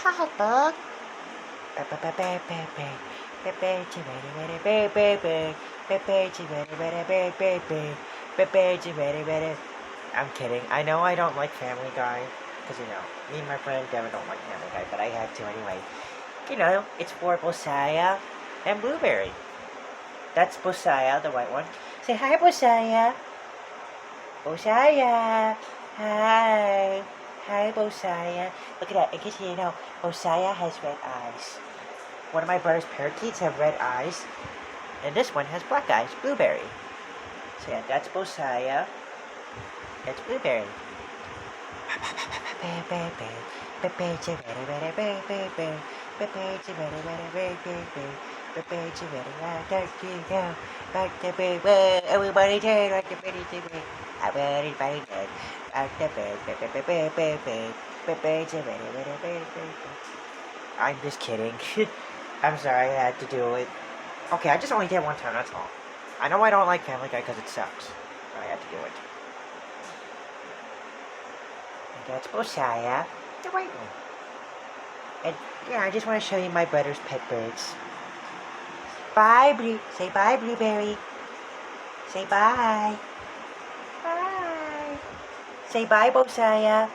Hi, Bug. I'm kidding. I know I don't like Family Guy, because, me and my friend Devon don't like Family Guy, but I have to anyway. It's for Bosseah and Blueberry. That's Bosseah, the white one. Say hi, Bosseah. Bosseah. Hi. Hi, Bosseah. Look at that. In case you didn't know, Bosseah has red eyes. One of my brother's parakeets have red eyes, and this one has black eyes, Blueberry. So yeah, that's Bosseah. That's Blueberry. Everybody turn like the pretty to me. Everybody turn like the I'm just kidding. I'm sorry I had to do it. Okay, I just only did it one time, that's all. I know I don't like Family Guy because it sucks. But I had to do it. And that's Bosseah, the white one. And yeah, I just want to show you my brother's pet birds. Bye, Say bye, Blueberry. Say bye. Bye. Say bye, Bosseah.